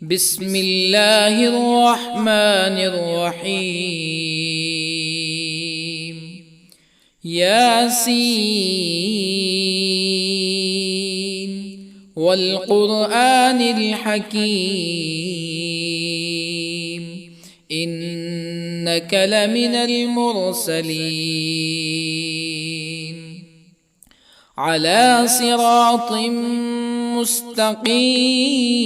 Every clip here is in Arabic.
بسم الله الرحمن الرحيم. ياسين والقرآن الحكيم إنك لمن المرسلين على صراط مستقيم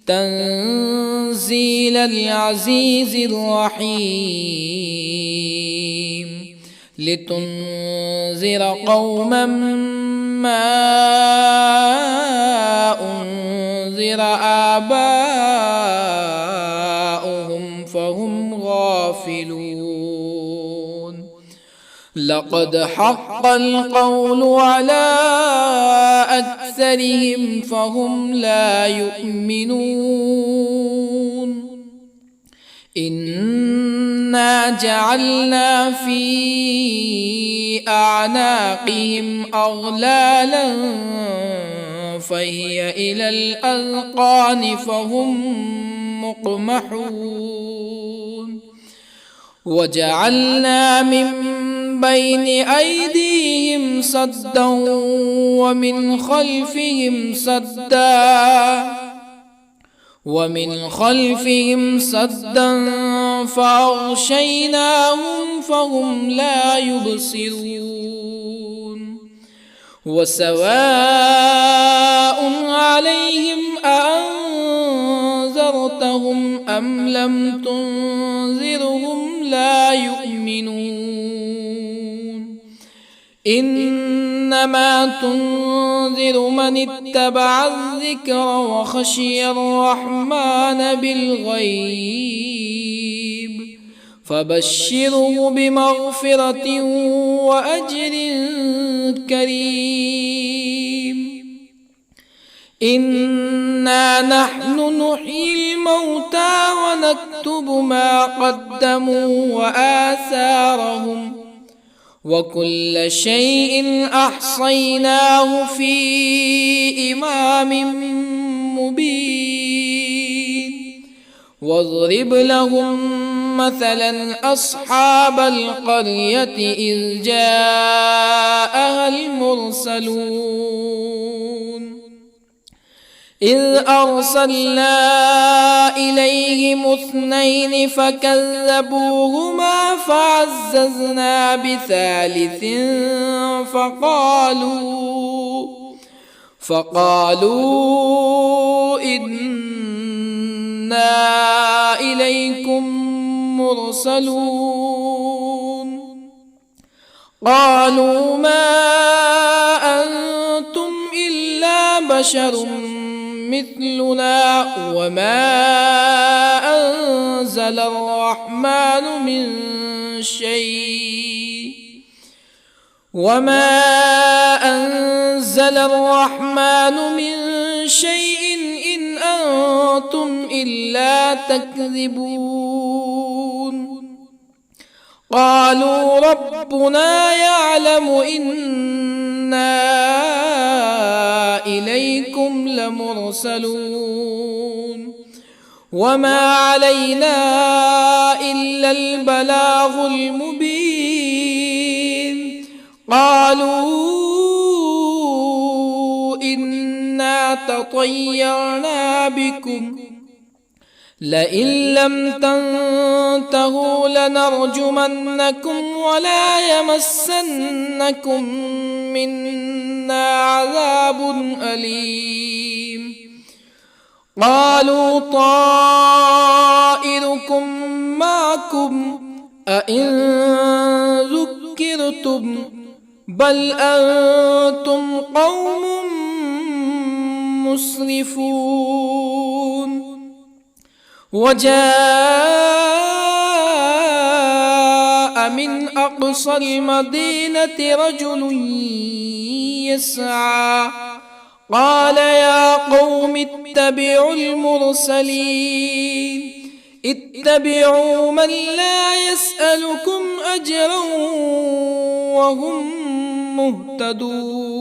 تنزيل العزيز الرحيم لتنذر قوما ما أنذر آباؤهم فهم غافلون. لقد حق القول على أكثرهم فهم لا يؤمنون. إنا جعلنا في أعناقهم أغلالا فهي إلى الأذقان فهم مقمحون. وجعلنا من بين أيديهم سدا ومن خلفهم سدا فأغشيناهم فهم لا يبصرون. وسواء عليهم أأنذرتهم أم لم تنذرهم لا يؤمنون. إنما تنذر من اتبع الذكر وخشي الرحمن بالغيب فبشره بمغفرة وأجر كريم. إنا نحن نحيي الموتى ونكتب ما قدموا وآثارهم وكل شيء أحصيناه في إمام مبين. واضرب لهم مثلا أصحاب القرية إذ جاءها المرسلون إذ أرسلنا إليهم اثنين فكذبوهما فعززنا بثالث فقالوا إنا إليكم مرسلون. قالوا ما أنتم إلا بشر مثلنا وما أنزل الرحمن من شيء إن أنتم إلا تكذبون. قالوا ربنا يعلم إنا إليكم لمرسلون وما علينا إلا البلاغ المبين. قالوا إنا تطيرنا بكم لئن لم تنتهوا لنرجمنكم ولا يمسنكم منا عذاب أليم. قالوا طائركم معكم أئن ذكرتم بل أنتم قوم مسرفون. وجاء من أقصى المدينة رجل يسعى قال يا قوم اتبعوا المرسلين اتبعوا من لا يسألكم أجرا وهم مهتدون.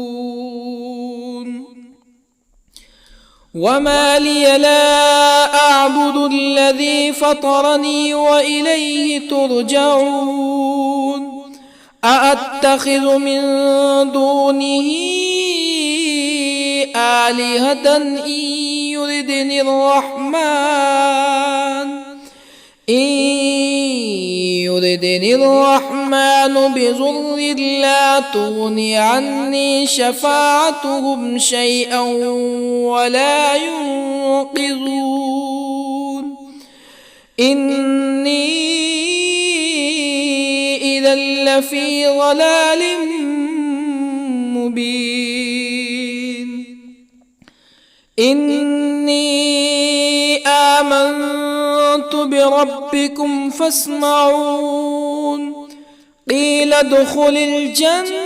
وما لي لا أعبد الذي فطرني وإليه ترجعون أأتخذ من دونه آلهة يردني الرحمن بضر لا تغن عني شفاعتهم شيئا ولا ينقذون إني إذا لفي ضلال مبين إني آمنت بربكم فاسمعون قيل ادخل الجنة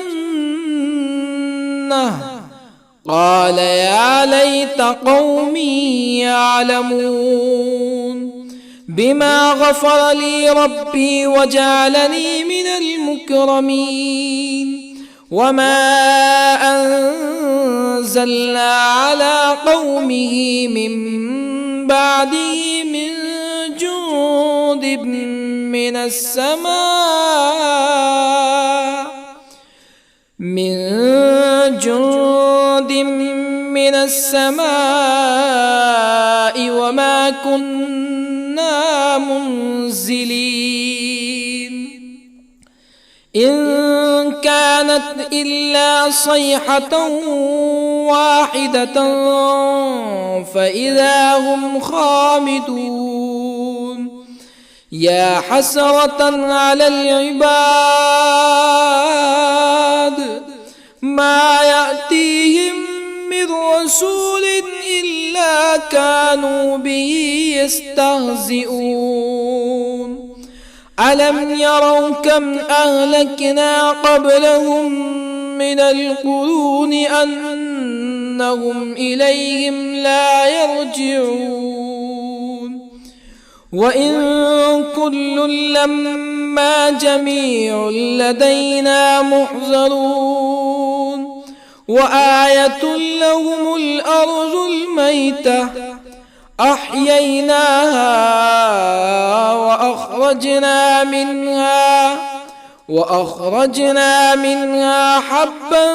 قال يا ليت قومي يعلمون بما غفر لي ربي وجعلني من المكرمين وما أنزلنا على قومه من بعده من جند من السماء وما كنا منزلين إن كانت إلا صيحة واحدة فإذا هم خامدون يا حسرة على العباد ما يأتيهم من رسول إلا كانوا به يستهزئون ألم يروا كم أهلكنا قبلهم من القرون أنهم إليهم لا يرجعون وإن كل لما جميع لدينا محضرون وآية لهم الأرض الميتة أحييناها وأخرجنا منها حبا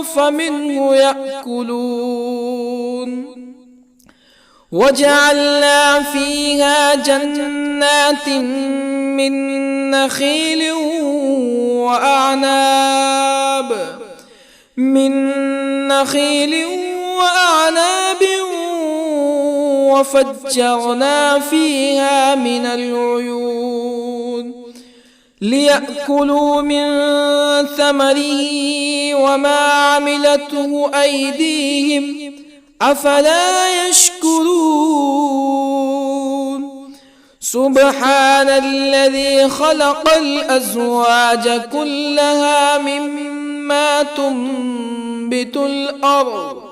فمنه يأكلون وجعلنا فيها جنات من نخيل وأعناب وفجرنا فيها من العيون ليأكلوا من ثمره وما عملته أيديهم أفلا يشكرون سبحان الذي خلق الأزواج كلها مما تنبت الأرض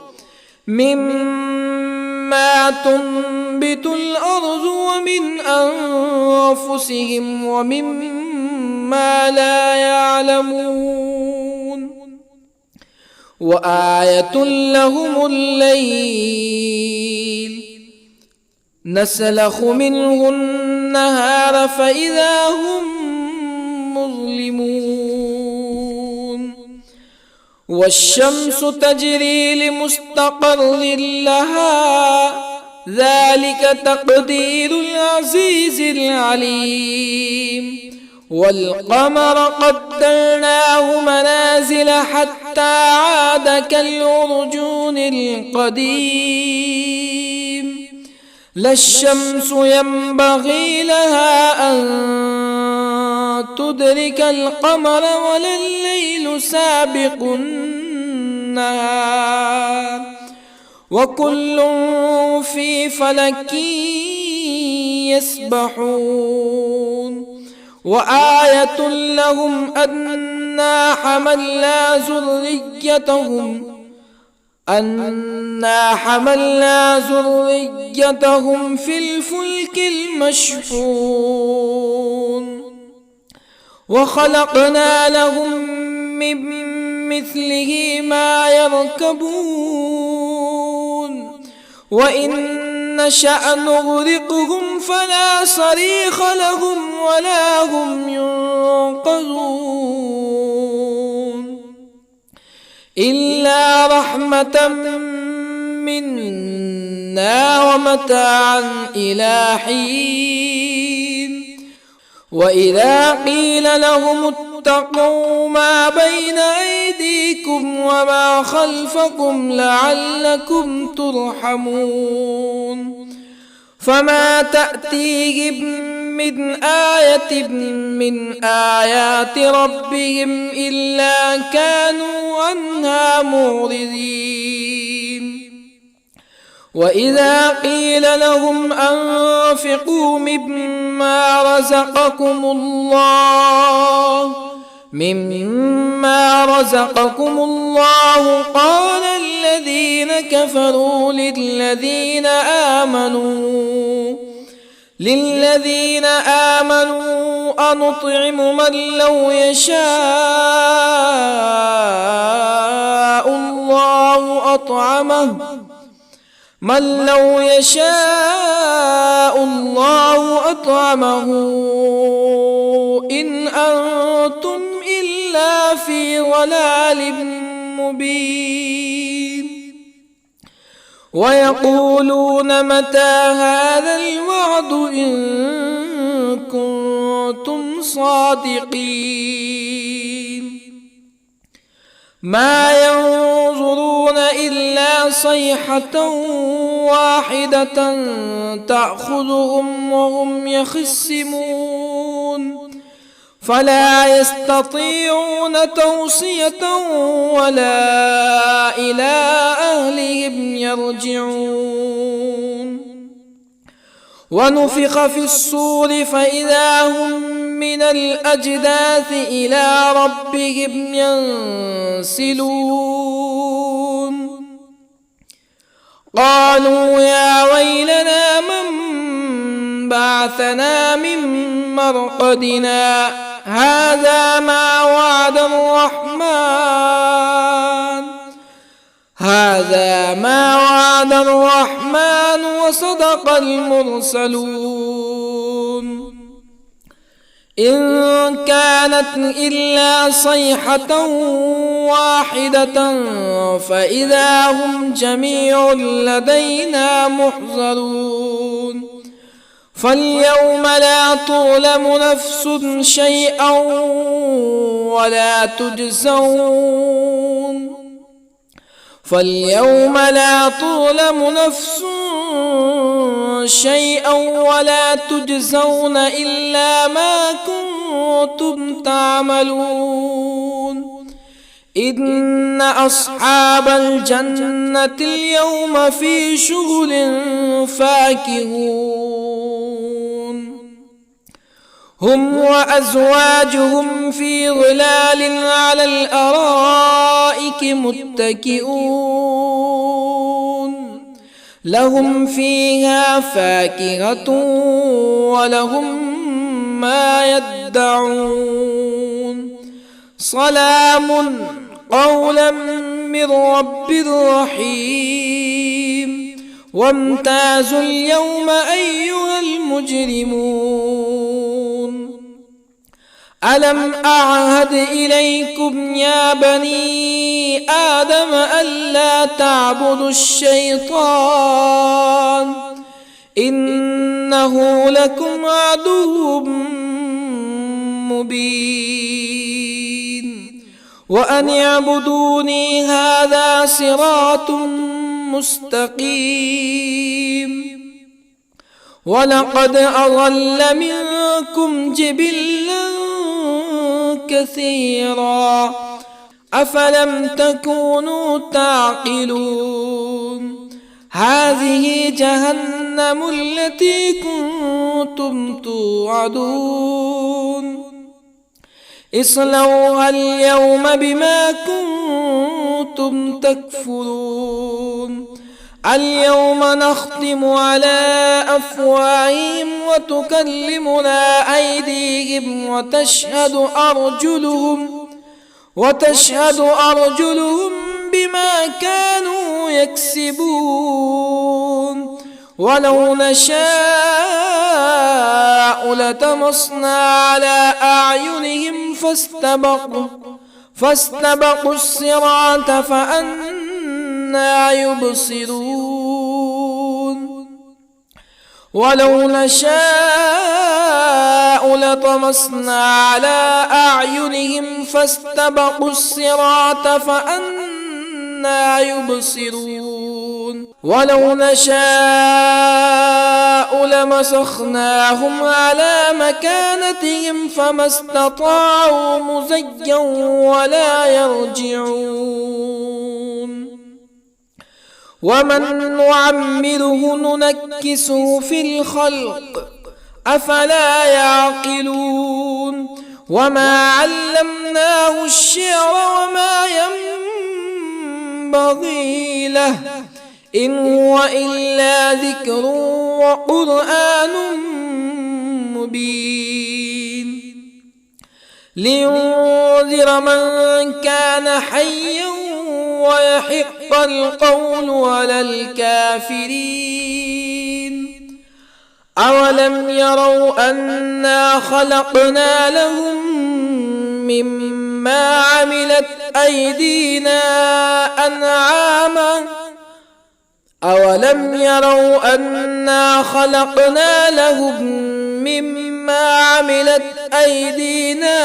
ومن أنفسهم ومما لا يعلمون وآية لهم الليل نسلخ منه النهار فإذا هم مظلمون والشمس تجري لمستقر لها ذلك تقدير العزيز العليم والقمر قدرناه منازل حتى عاد كالعرجون القديم لا الشمس ينبغي لها أن تدرك القمر ولا الليل سابق النهار وكل في فلك يسبحون وآية لهم أنا حملنا ذريتهم في الفلك المشحون وخلقنا لهم من مثله ما يركبون وإن نشأ نغرقهم فلا صريخ لهم ولا هم ينقذون إلا رحمة منا ومتاعا إلى حين وإذا قيل لهم اتقوا ما بين أيديكم وما خلفكم لعلكم ترحمون فما تأتيهم من آية من آيات ربهم إلا كانوا عنها معرضين وإذا قيل لهم أنفقوا مما رزقكم الله قال الذين كفروا للذين آمنوا أنطعم من لو يشاء الله أطعمه إن أنتم إلا في ضلال مبين ويقولون متى هذا الوعد إن كنتم صادقين ما ينظرون إلا صيحة واحدة تأخذهم وهم يخصمون فلا يستطيعون توصية ولا إلى أهلهم يرجعون ونفخ في الصور فإذا هم من الأجداث إلى ربهم ينسلون قالوا يا ويلنا من بعثنا من مرقدنا هذا ما وعد الرحمن وصدق المرسلون إن كانت إلا صيحة واحدة فإذا هم جميع لدينا محضرون فاليوم لا تظلم نفس شيئا ولا تجزون إلا ما كنتم تعملون إن أصحاب الجنة اليوم في شغل فاكهون هم وأزواجهم في ظلال على الأرائك متكئون لهم فيها فاكهة ولهم ما يدعون سلام قولا من رب رحيم وامتازوا اليوم أيها المجرمون ألم أعهد إليكم يا بني آدم ألا تعبدوا الشيطان إنه لكم عدو مبين وأن اعبدوني هذا صراط مستقيم ولقد أضل منكم جبلا كثيرا أفلم تكونوا تعقلون هذه جهنم التي كنتم توعدون اصلوها اليوم بما كنتم تكفرون اليوم نختم على أفواههم وتكلمنا أيديهم وتشهد أرجلهم بما كانوا يكسبون ولو نشاء لطمسنا على أعينهم فاستبقوا الصراط فأنى يبصرون ولو نشاء لطمسنا على أعينهم فاستبقوا الصراط فأنى يبصرون ولو نشاء لمسخناهم على مكانتهم فما استطاعوا مزيا ولا يرجعون ومن نعمره ننكسه في الخلق أفلا يعقلون وما علمناه الشعر وما ينبغي له إن هو إلا ذكر وقرآن مبين لينذر من كان حيا ويحق القول على الكافرين أولم يروا أنا خلقنا لهم مما عملت أيدينا أنعاما أولم يروا أنا خلقنا لهم مما عملت أيدينا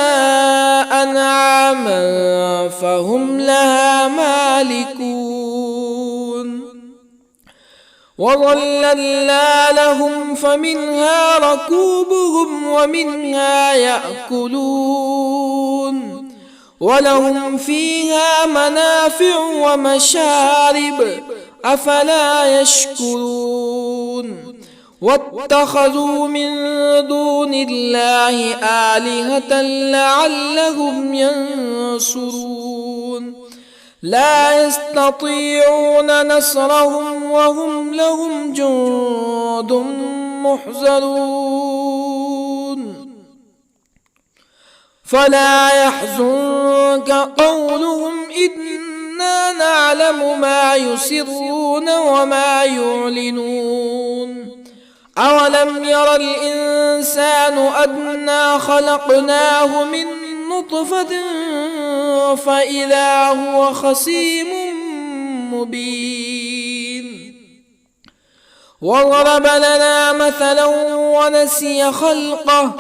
أنعاما فهم لها مالكون وظللنا لهم فمنها ركوبهم ومنها يأكلون ولهم فيها منافع ومشارب أفلا يشكرون واتخذوا من دون الله آلهة لعلهم ينصرون لا يستطيعون نصرهم وهم لهم جند محضرون فلا يحزنك قولهم إنا نعلم ما يسرون وما يعلنون أولم ير الإنسان أنا خلقناه من نطفة فإذا هو خصيم مبين وضرب لنا مثلا ونسي خلقه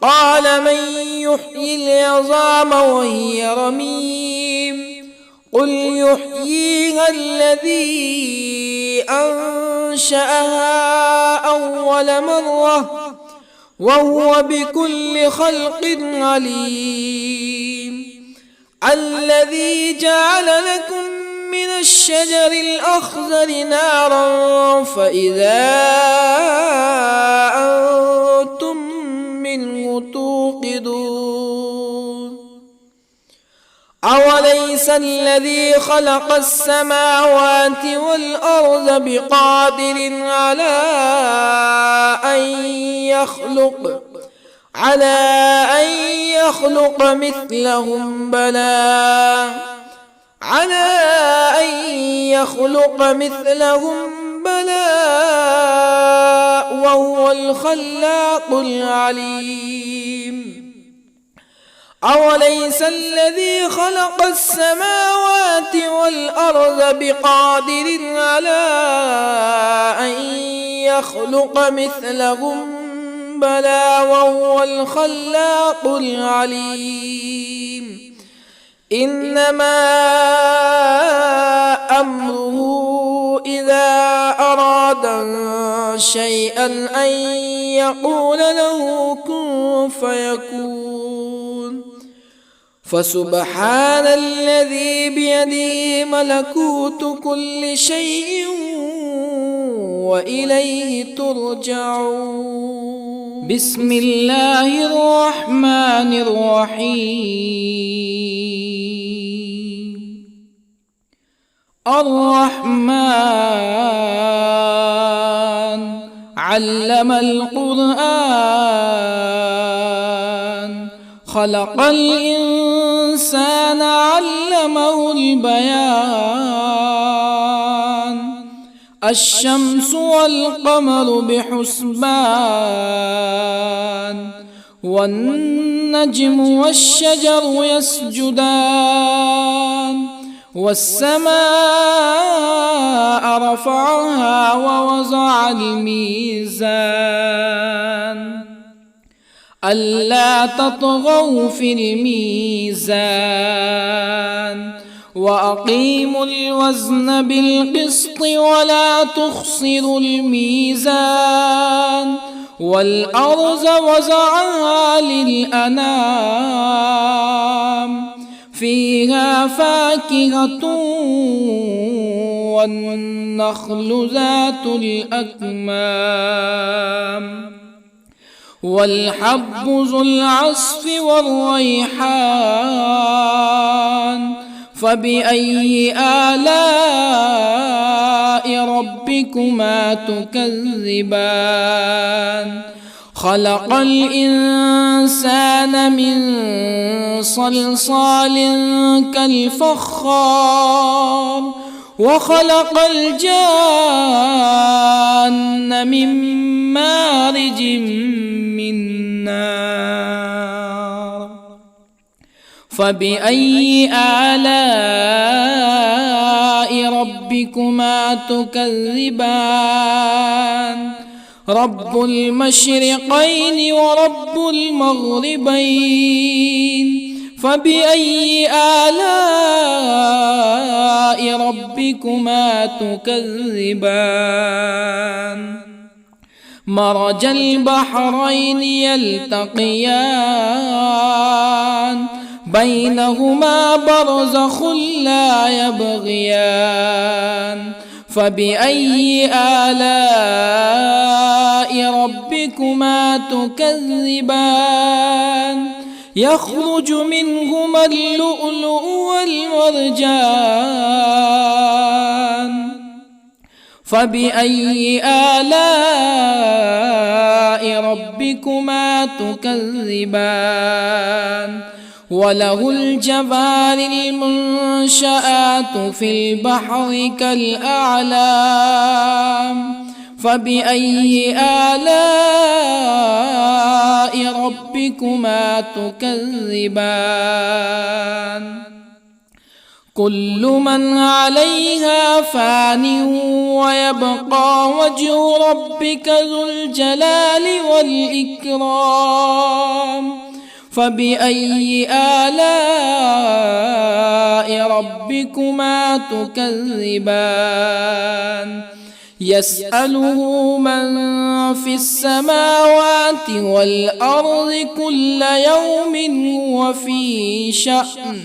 قال من يحيي العظام وهي رميم قل يحييها الذي أنشأها أول مرة وهو بكل خلق عليم الذي جعل لكم من الشجر الأخضر نارا فإذا أنتم منه توقدون أوليس الذي خلق السماوات والأرض بقادر على أن يخلق مثلهم بلى وهو الخلاق العليم أوليس الذي خلق السماوات والأرض بقادر على أن يخلق مثلهم بلى وهو الخلاق العليم إنما أمره إذا أراد شيئا أن يقول له كن فيكون فسبحان الذي بيده ملكوت كل شيء وإليه ترجعون بسم الله الرحمن الرحيم الرحمن علم القرآن خلق الإنسان الإنسان علمه البيان الشمس والقمر بحسبان والنجم والشجر يسجدان والسماء رفعها ووضع الميزان ألا تطغوا في الميزان وأقيموا الوزن بالقسط ولا تخسروا الميزان والأرض وضعها للأنام فيها فاكهة والنخل ذات الأكمام والحب ذو العصف والريحان فبأي آلاء ربكما تكذبان خلق الإنسان من صلصال كالفخار وخلق الجان من مارج من نار فبأي آلاء ربكما تكذبان رب المشرقين ورب المغربين فبأي آلاء ربكما تكذبان مرج البحرين يلتقيان بينهما برزخ لا يبغيان فبأي آلاء ربكما تكذبان يخرج منهما اللؤلؤ والمرجان فبأي آلاء ربكما تكذبان وله الجوار المنشآت في البحر كالأعلام فبأي آلاء ربكما تكذبان كل من عليها فان ويبقى وجه ربك ذو الجلال والإكرام فبأي آلاء ربكما تكذبان يسأله من في السماوات والأرض كل يوم هو في شأن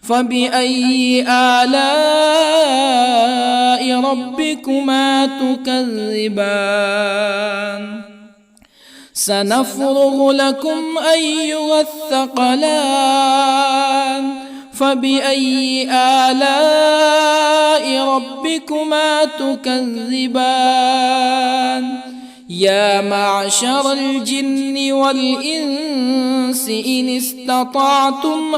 فبأي آلاء ربكما تكذبان سنفرغ لكم أيها الثقلان فبأي آلاء ربكما تكذبان يا معشر الجن والإنس إن استطعتم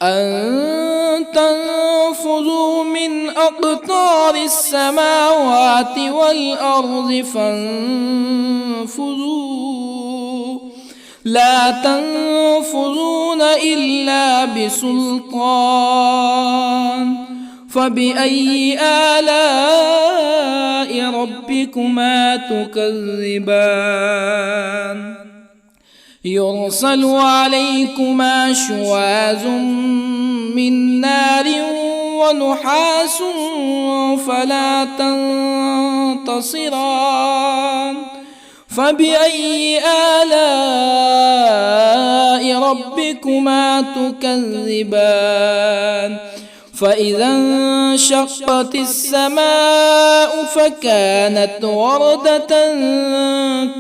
أن تنفذوا من أقطار السماوات والأرض فانفذوا لا تنفذون إلا بسلطان فبأي آلاء ربكما تكذبان يرسل عليكما شواظ من نار ونحاس فلا تنتصران فبأي آلاء ربكما تكذبان فإذا انشقت السماء فكانت وردة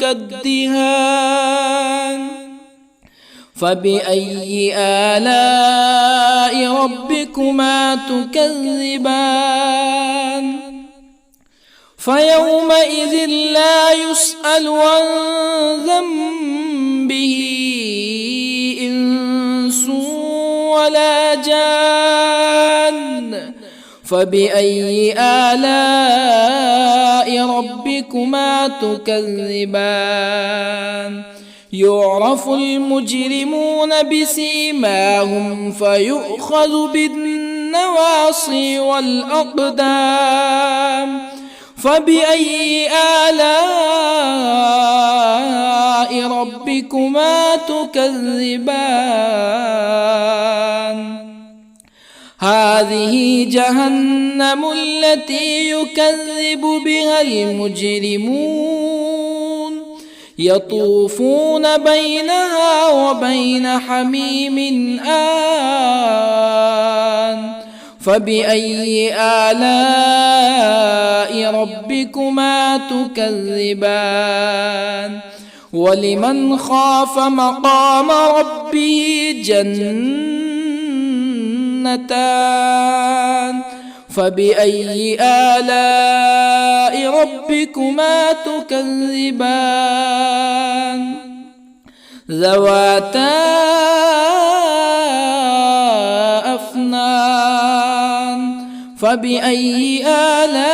كالدهان فبأي آلاء ربكما تكذبان فيومئذ لا يسأل عن ذنبه ولا جان فبأي آلاء ربكما تكذبان يعرف المجرمون بسيماهم فيؤخذ بالنواصي والأقدام فبأي آلاء ربكما تكذبان هذه جهنم التي يكذب بها المجرمون يطوفون بينها وبين حميم آن فبأي آلاء ربكما تكذبان ولمن خاف مقام ربه جنتان فبأي آلاء ربكما تكذبان ذواتا أفنان فبأي آلاء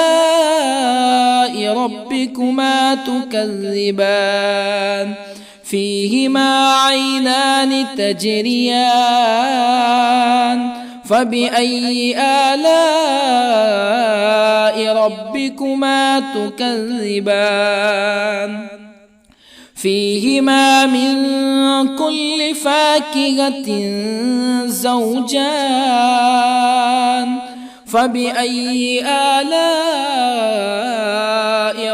ربكما تكذبان فيهما عينان تجريان فبأي آلاء ربكما تكذبان فيهما من كل فاكهة زوجان فبأي آلاء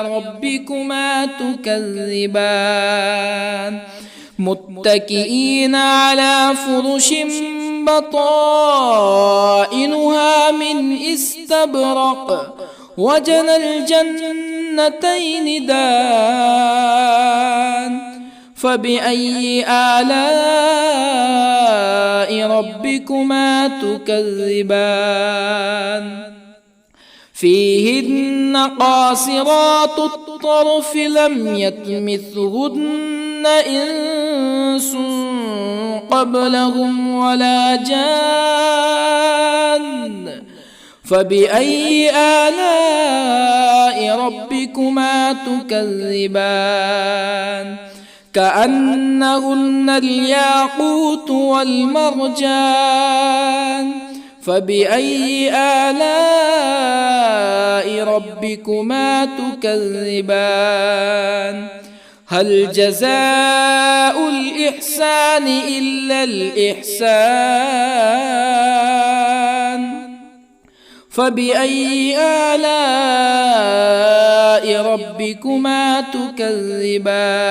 ربكما تكذبان متكئين على فرش بطائنها من استبرق وجنى الجنتين دان فبأي آلاء ربكما تكذبان فيهن قاصرات الطرف لم يطمثهن إنس قبلهم ولا جان فبأي آلاء ربكما تكذبان كأنهن الياقوت والمرجان فبأي آلاء ربكما تكذبان هل جزاء الإحسان إلا الإحسان فبأي آلاء ربكما تكذبان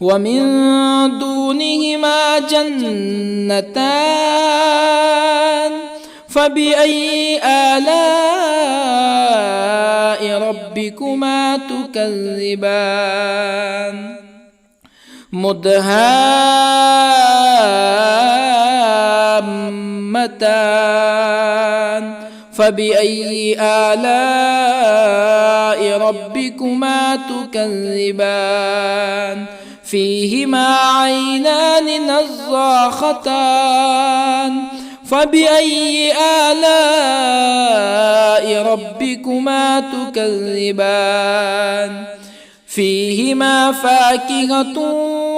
ومن دونهما جنتان فبأي آلاء ربكما تكذبان مدهامتان فبأي آلاء ربكما تكذبان فيهما عينان نضاختان فبأي آلاء ربكما تكذبان فيهما فاكهة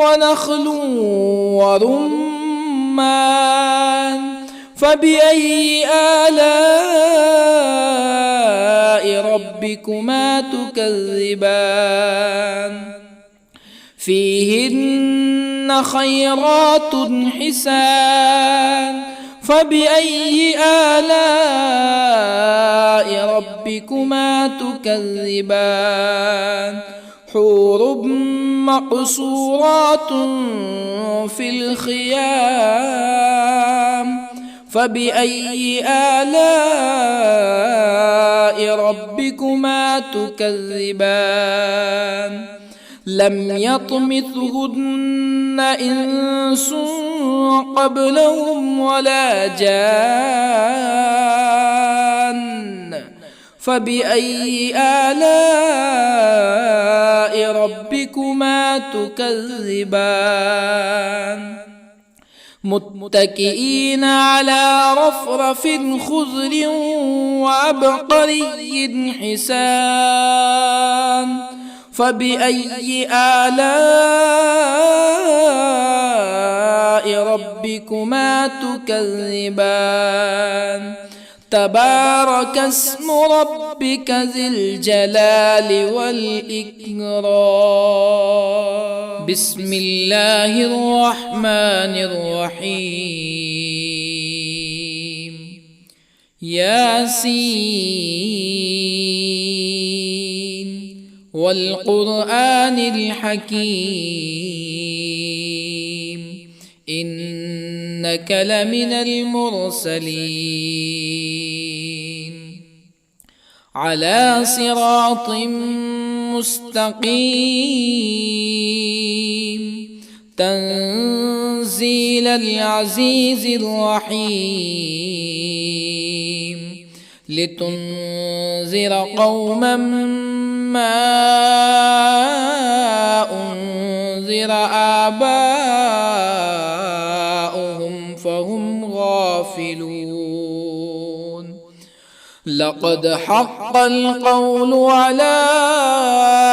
ونخل ورمان فبأي آلاء ربكما تكذبان فيهن خيرات حسان فبأي آلاء ربكما تكذبان حور مقصورات في الخيام فبأي آلاء ربكما تكذبان لم يطمثهن إنس قبلهم ولا جان فبأي آلاء ربكما تكذبان متكئين على رفرف خضر وعبقري حسان فبأي آلاء ربكما تكذبان تبارك اسم ربك ذي الجلال والإكرام بسم الله الرحمن الرحيم ياسين والقرآن الحكيم إنك لمن المرسلين على صراط مستقيم تنزيل العزيز الرحيم لتنذر قوما ما أنذر آباؤهم فهم غافلون لقد حق القول على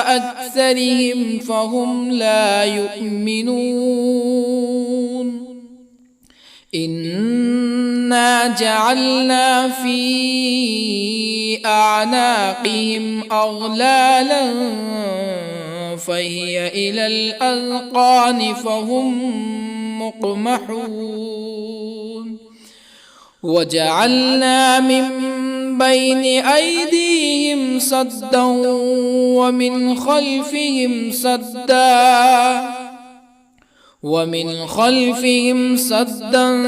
أكثرهم فهم لا يؤمنون إنا جعلنا في أعناقهم أغلالا فهي إلى الأذقان فهم مقمحون وجعلنا من بين أيديهم سدا ومن خلفهم سدا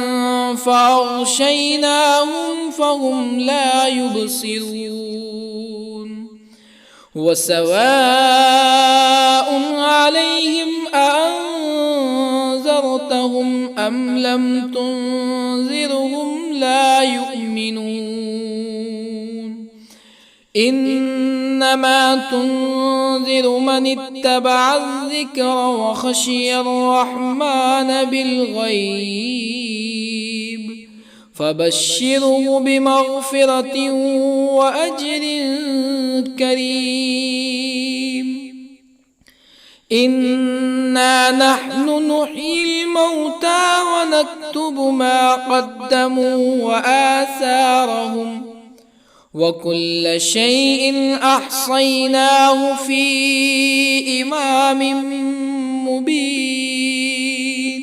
فأغشيناهم فهم لا يبصرون وسواء عليهم أأنذرتهم أم لم تنذرهم لا يؤمنون إنما تنذر من اتبع الذكر وخشي الرحمن بالغيب فبشره بمغفرة وأجر كريم إنا نحن نحيي الموتى ونكتب ما قدموا وآثارهم وكل شيء أحصيناه في إمام مبين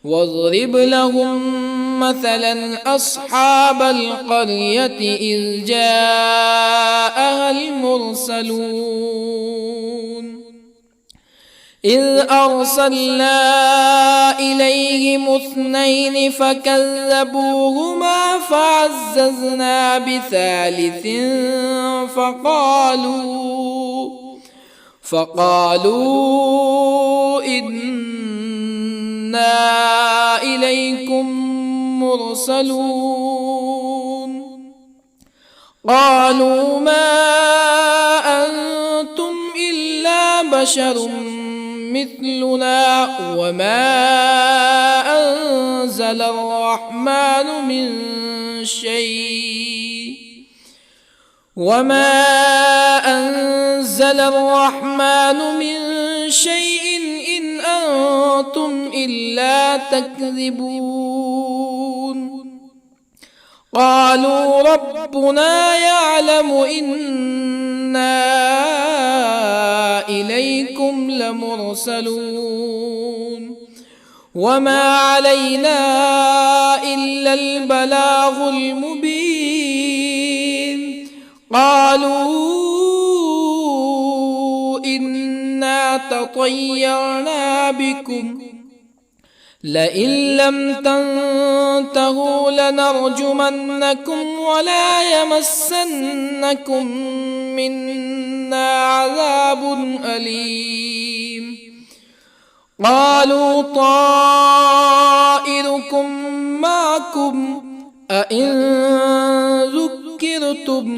واضرب لهم مثلا أصحاب القرية إذ جاءها المرسلون إذ أرسلنا إليهم اثنين فكذبوهما فعززنا بثالث فقالوا إنا إليكم مرسلون قالوا ما أنتم إلا بشر مثلنا وما أنزل الرحمن من شيء إن أنتم إلا تكذبون قالوا ربنا يعلم إنا إليكم لمرسلون وما علينا إلا البلاغ المبين قالوا إنا تطيرنا بكم لئن لم تنتهوا لنرجمنكم ولا يمسنكم منا عذاب أليم قالوا طائركم معكم أئن ذكرتم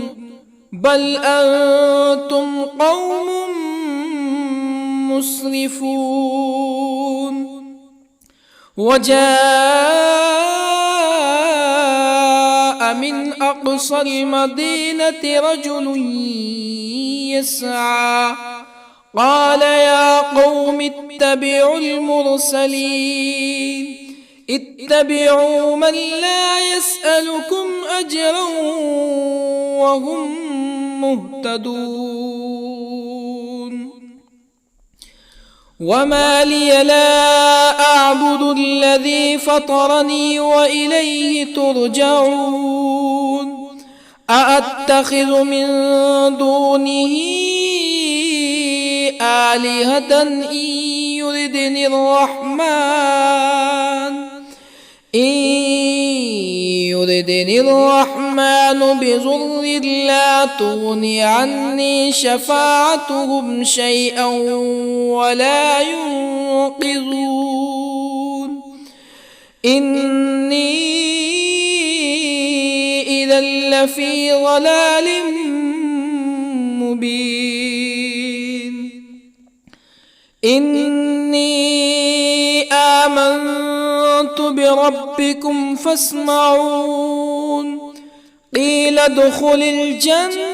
بل أنتم قوم مسرفون وجاء من أقصى المدينة رجل يسعى قال يا قوم اتبعوا المرسلين اتبعوا من لا يسألكم أجرا وهم مهتدون وما لي لا أعبد الذي فطرني وإليه ترجعون أأتخذ من دونه آلهة إن يردني الرحمن بضر لا تغني عني شفاعتهم شيئا ولا ينقذون إني إذا لفي ضلال مبين إني آمنت بربكم فاسمعون قيل ادخل الجنة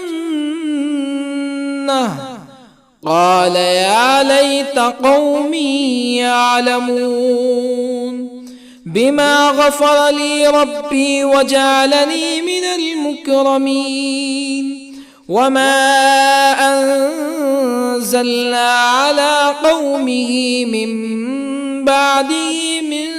قال يا ليت قومي يعلمون بما غفر لي ربي وجعلني من المكرمين وما أنزلنا على قومه من بعده من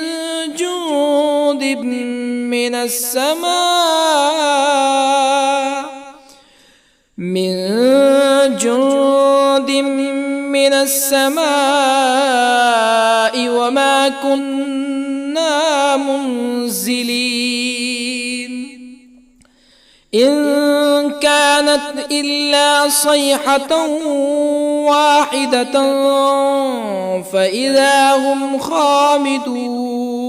جند من السماء وما كنا منزلين إن كانت إلا صيحة واحدة فإذا هم خامدون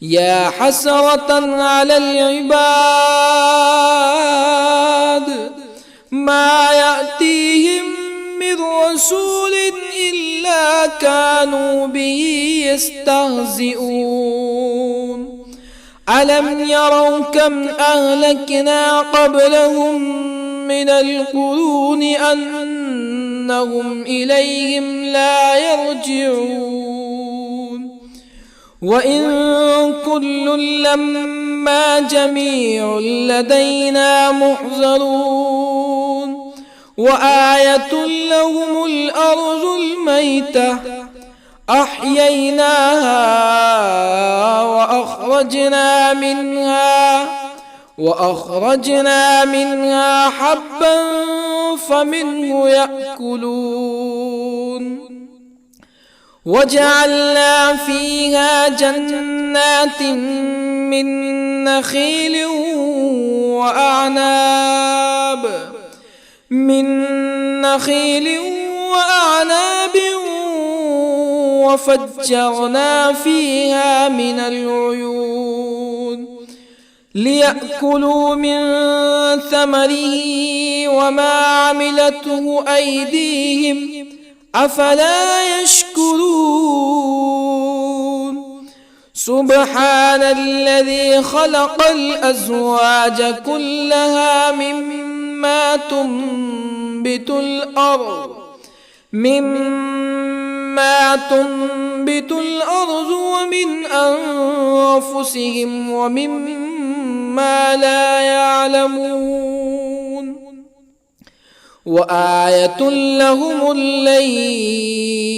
يا حسرة على العباد ما يأتيهم من رسول إلا كانوا به يستهزئون ألم يروا كم أهلكنا قبلهم من القرون أنهم إليهم لا يرجعون وإن كل لما جميع لدينا محضرون وآية لهم الأرض الميتة أحييناها وأخرجنا منها حبا فمنه يأكلون وجعلنا فيها جنات من نخيل وأعناب وفجرنا فيها من العيون ليأكلوا من ثمره وما عملته أيديهم أفلا يشكرون سبحان الذي خلق الأزواج كلها مما تنبت الأرض ومن أنفسهم ومما لا يعلمون وآية لهم الليل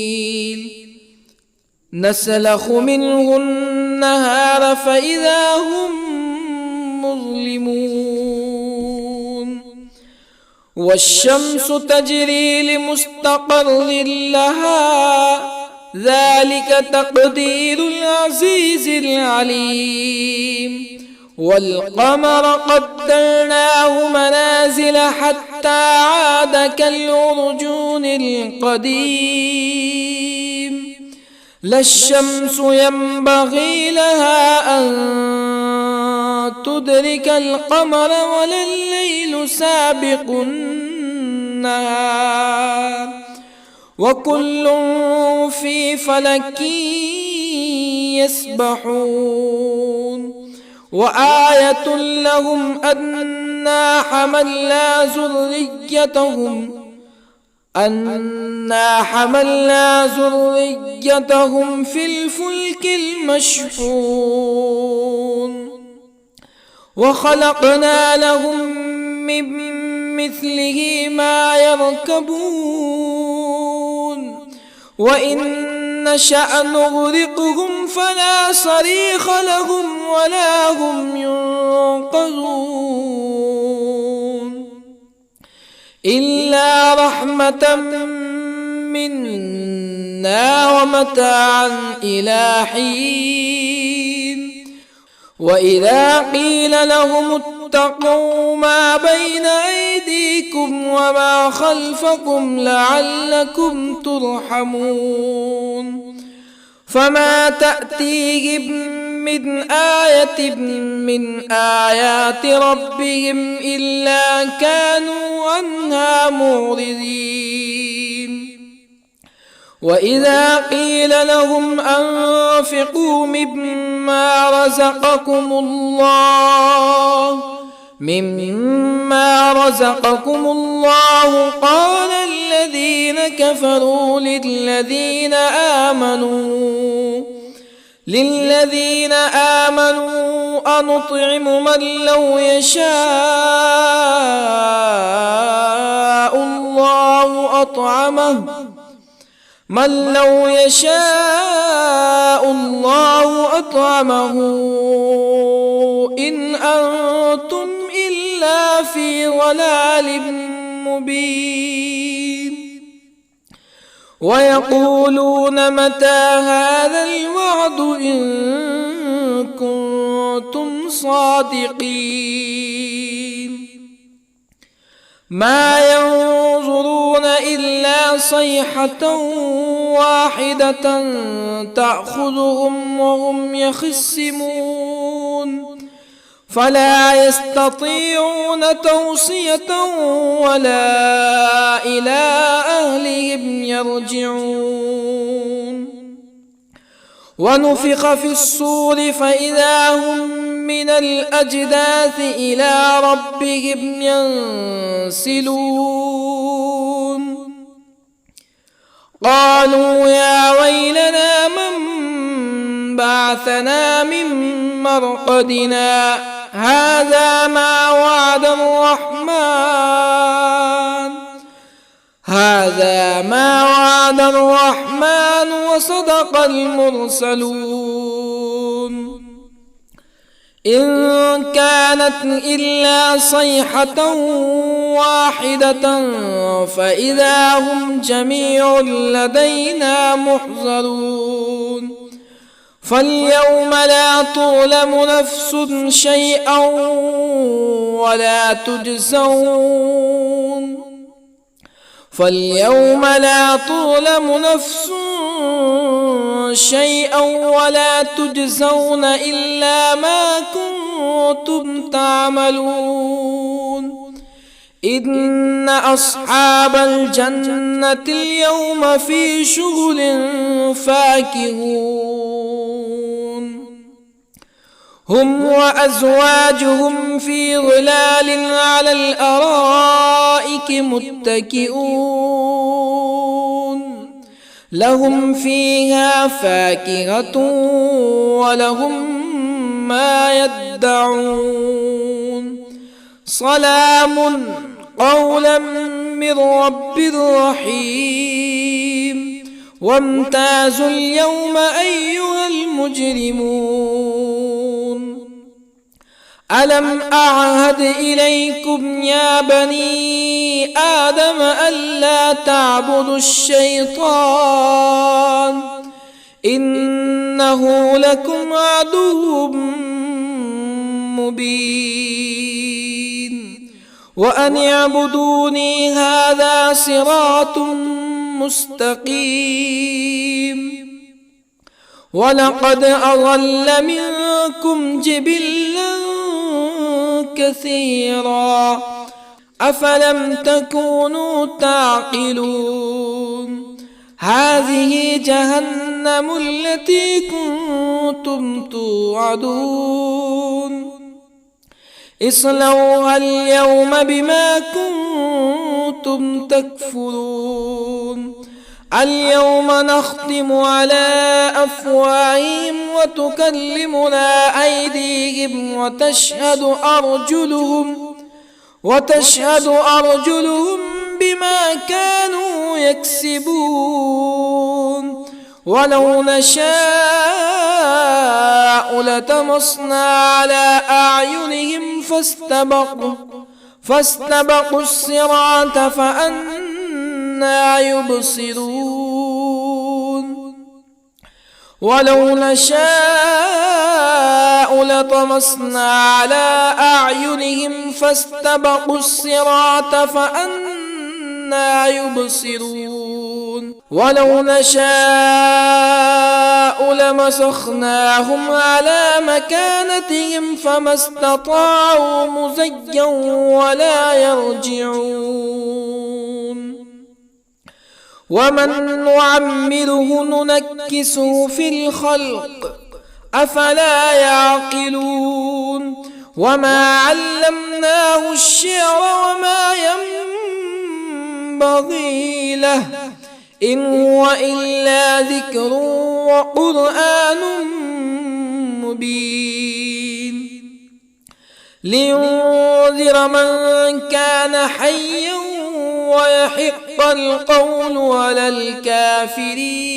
نسلخ منه النهار فإذا هم مظلمون والشمس تجري لمستقر لها ذلك تقدير العزيز العليم والقمر قدرناه منازل حتى عاد كالعرجون القديم لا الشمس ينبغي لها أن تدرك القمر ولا الليل سابق النهار وكل في فلك يسبحون وآية لهم أنا حملنا ذريتهم في الفلك المشحون وخلقنا لهم من مثله ما يركبون وإن نشأ نغرقهم فلا صريخ لهم ولا هم ينقذون إلا رحمة منا ومتاعا إلى حين وإذا قيل لهم اتقوا ما بين أيديكم وما خلفكم لعلكم ترحمون فما تأتيهم من آية من آيات ربهم إلا كانوا عنها معرضين وإذا قيل لهم أنفقوا مما رزقكم الله قال الذين كفروا للذين آمنوا أنطعم من لو يشاء الله أطعمه إن أنتم إلا في ضلال مبين ويقولون متى هذا الوعد إن كنتم صادقين ما ينظرون إلا صيحة واحدة تأخذهم وهم يخصمون فلا يستطيعون توصية ولا إلى أهلهم يرجعون ونفخ في الصور فإذا هم من الأجداث إلى ربهم ينسلون قالوا يا ويلنا من بعثنا من مرقدنا هذا ما وعد الرحمن وصدق المرسلون إن كانت إلا صيحة واحدة فإذا هم جميع لدينا محضرون فاليوم لا تظلم نفس شيئا ولا تجزون إلا ما كنتم تعملون إن أصحاب الجنة اليوم في شغل فاكهون هم وأزواجهم في ظلال على الأرائك متكئون لهم فيها فاكهة ولهم ما يدعون سلام قولا من رب رحيم وامتازوا اليوم أيها المجرمون ألم أعهد إليكم يا بني آدم ألا تعبدوا الشيطان إنه لكم عدو مبين وأن اعبدوني هذا صراط مستقيم ولقد أضل منكم جبلا كثيرا أفلم تكونوا تعقلون هذه جهنم التي كنتم توعدون اصلوها اليوم بما كنتم تكفرون اليوم نختم على أفواههم وتكلمنا أيديهم وتشهد أرجلهم بما كانوا يكسبون ولو نشاء لطمسنا على أعينهم فاستبقوا الصراط فأنى يبصرون ولو نشاء لطمسنا على أعينهم فاستبقوا الصراط فأنى يبصرون ولو نشاء لمسخناهم على مكانتهم فما استطاعوا مزيا ولا يرجعون ومن نعمره ننكسه في الخلق أفلا يعقلون وما علمناه الشعر وما ينبغي له إن هو إلا ذكر وقرآن مبين لينذر من كان حيا ويحق القول على الكافرين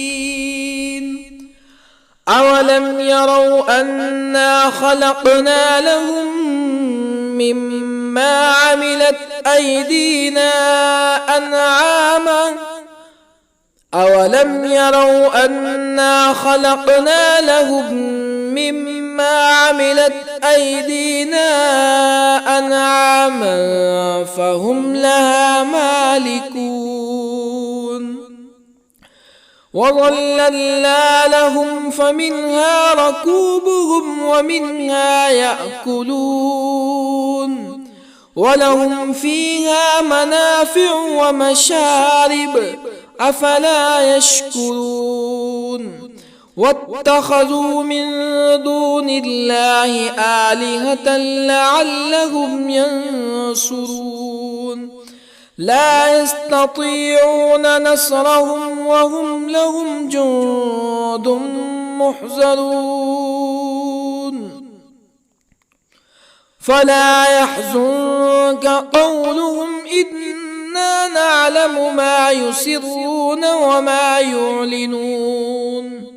أولم يروا أنا خلقنا لهم مما عملت أيدينا أنعاما أولم يروا أنا خلقنا لهم مما عملت أيدينا أنعاما فهم لها مالكون وظللنا لهم فمنها ركوبهم ومنها يأكلون ولهم فيها منافع ومشارب أفلا يشكرون واتخذوا من دون الله آلهة لعلهم ينصرون لا يستطيعون نصرهم وهم لهم جند محضرون فلا يحزنك قولهم إنا نعلم ما يسرون وما يعلنون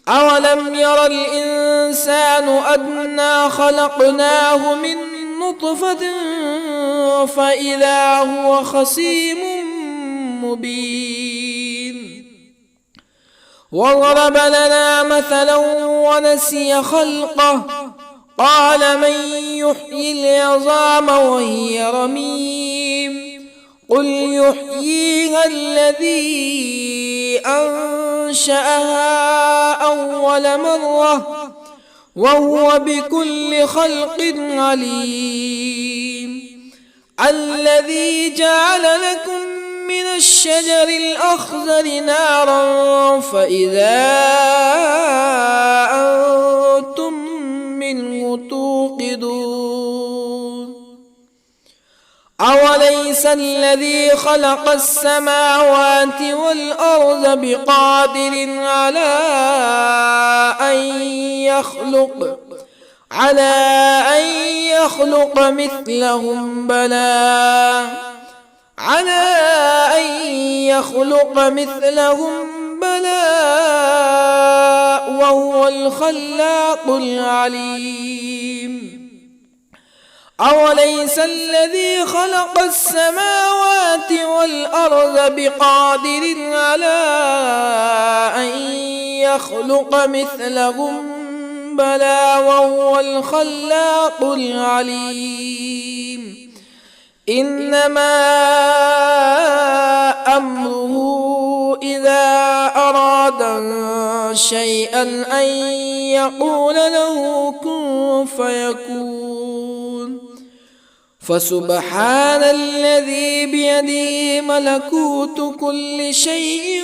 أولم ير الإنسان أنا خلقناه من نطفة فإذا هو خصيم مبين وضرب لنا مثلا ونسي خلقه قال من يحيي العظام وهي رميم قل يحييها الذي أنشأها أول مرة وهو بكل خلق عليم الذي جعل لكم من الشجر الأخضر نارا فإذا أنتم منه توقدون أوليس الذي خلق السماوات والأرض بقادر على أن يخلق مثلهم بلى وهو الخلاق العليم أوليس الذي خلق السماوات والأرض بقادر على أن يخلق مثلهم بلى وهو الخلاق العليم إنما أمره إذا أراد شيئا أن يقول له كن فيكون فسبحان الذي بيده ملكوت كل شيء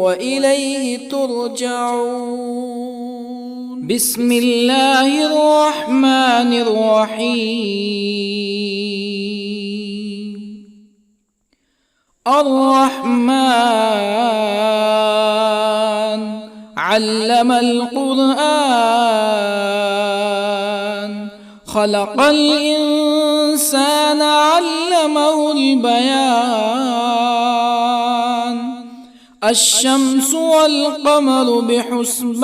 وإليه ترجعون. بسم الله الرحمن الرحيم. الرحمن علم القرآن، خلق الإنسان علمه البيان. الشمس والقمر بحسبان،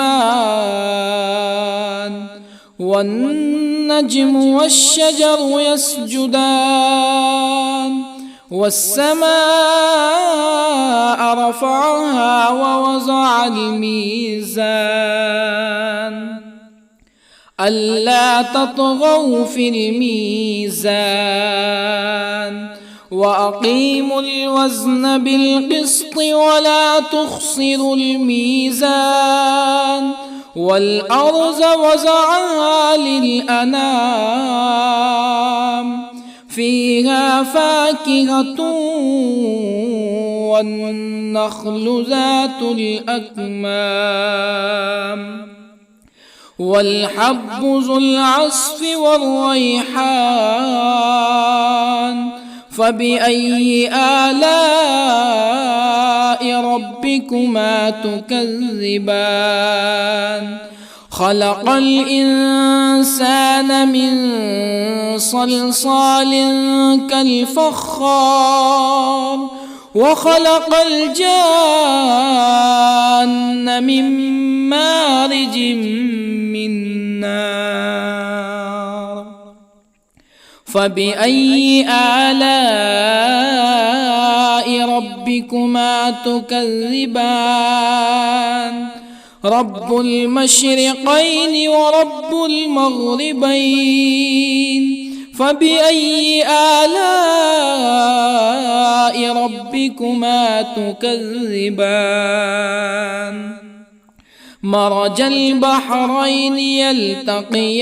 والنجم والشجر يسجدان. والسماء رفعها ووضع الميزان، ألا تطغوا في الميزان. وأقيموا الوزن بالقسط ولا تخسروا الميزان. والأرض وضعها للأنام، فيها فاكهة والنخل ذات الأكمام، والحب ذو العصف والريحان. فبأي آلاء ربكما تكذبان؟ خلق الإنسان من صلصال كالفخار، وخلق الجان من مارج من نار. فبأي آلاء ربكما تكذبان؟ رب المشرقين ورب المغربين. فبأي آلاء ربكما تكذبان؟ مرج البحرين يلتقيان،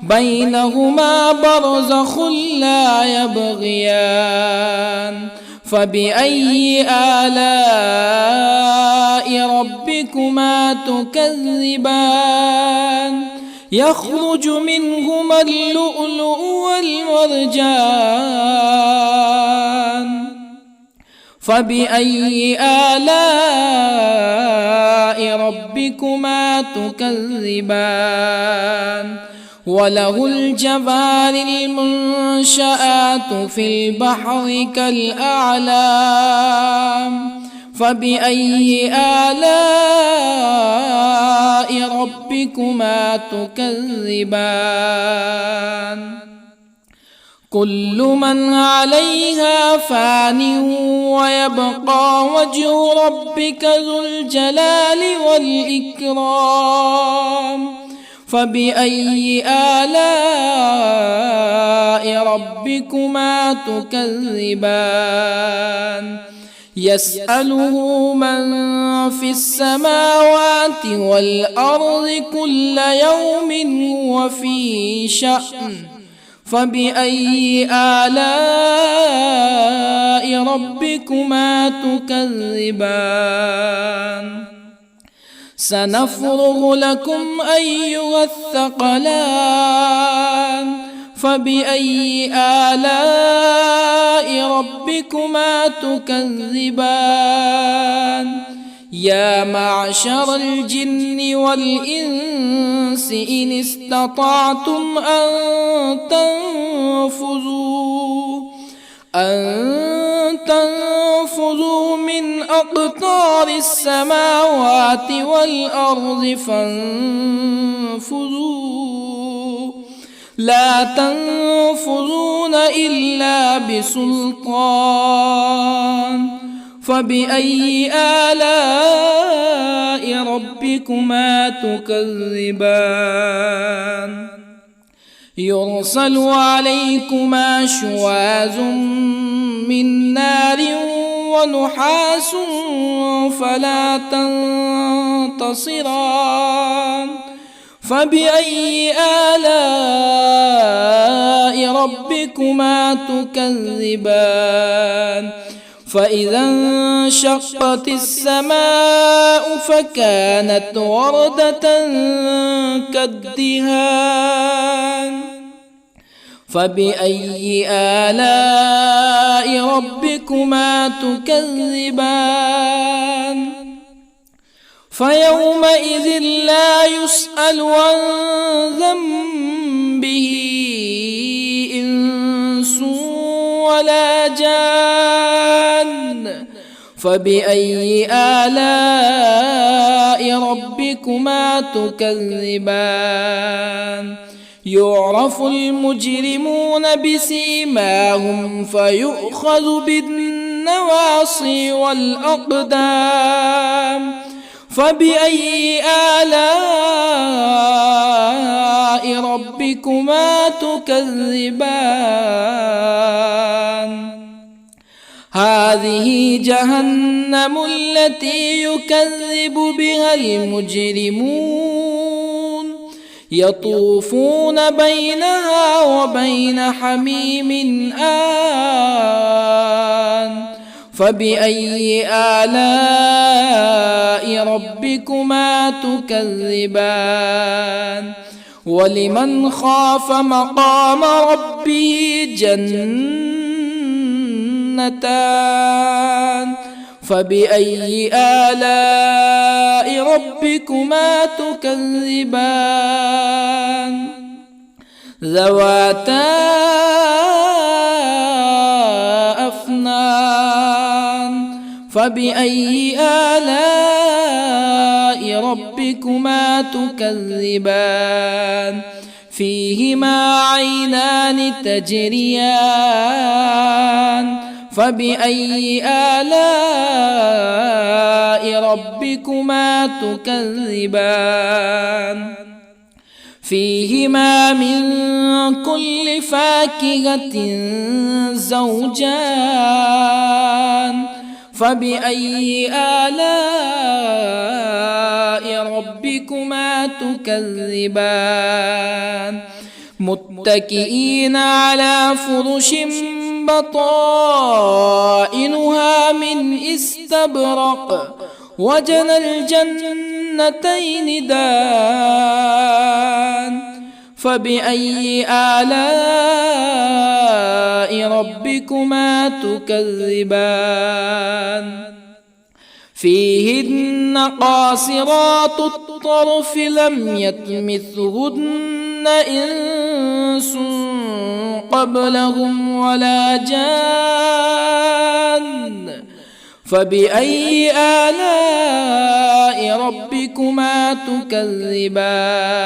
بينهما برزخ لا يبغيان. فبأي آلاء ربكما تكذبان؟ يخرج منهما اللؤلؤ والمرجان. فبأي آلاء ربكما تكذبان؟ وله الجوار المنشآت في البحر كالأعلام. فبأي آلاء ربكما تكذبان؟ كل من عليها فان، ويبقى وجه ربك ذو الجلال والإكرام. فبأي آلاء ربكما تكذبان؟ يسأله من في السماوات والأرض كل يوم هو في شأن. فبأي آلاء ربكما تكذبان؟ سنفرغ لكم أيها الثقلان. فبأي آلاء ربكما تكذبان؟ يا معشر الجن والإنس إن استطعتم أن تنفذوا من أقطار السماوات والأرض فانفذوا، لا تنفذون إلا بسلطان. فبأي آلاء ربكما تكذبان؟ يرسل عليكما شواظ من نار ونحاس فلا تنتصران. فبأي آلاء ربكما تكذبان؟ فإذا انشقت السماء فكانت وردة كالدهان فبأي آلاء ربكما تكذبان فيومئذ لا يسأل عن ذنبه إنس ولا جان فبأي آلاء ربكما تكذبان يعرف المجرمون بسيماهم فيؤخذ بالنواصي والأقدام فبأي آلاء ربكما تكذبان هذه جهنم التي يكذب بها المجرمون يطوفون بينها وبين حميم آن فبأي آلاء ربكما تكذبان ولمن خاف مقام ربه جنتان فبأي آلاء ربكما تكذبان ذواتا أفنان فبأي آلاء ربكما تكذبان فيهما عينان تجريان فبأي آلاء ربكما تكذبان فيهما من كل فاكهة زوجان فبأي آلاء ربكما تكذبان متكئين على فرش بطائنها من استبرق وجنى الجنتين دان فبأي آلاء ربكما تكذبان فيهن قاصرات الطرف لم يطمثهن إنس قبلهم ولا جان فبأي آلاء ربكما تكذبان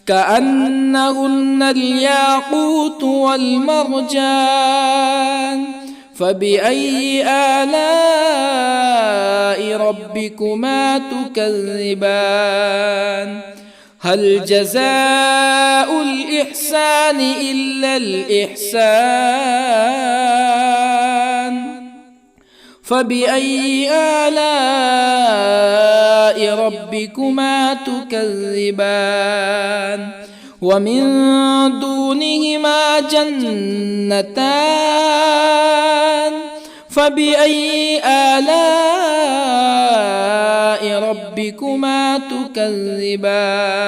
كأنهن الياقوت والمرجان فبأي آلاء ربكما تكذبان هل جزاء الإحسان إلا الإحسان فبأي آلاء ربكما تكذبان ومن دونهما جنتان فبأي آلاء ربكما تكذبان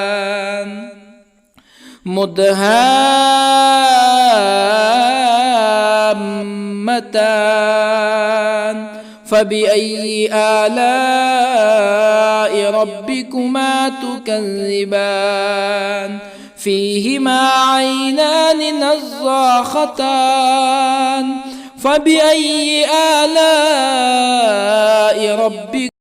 مدهامتان فبأي آلاء ربكما تكذبان فيهما عينان نضاختان فبأي آلاء ربكما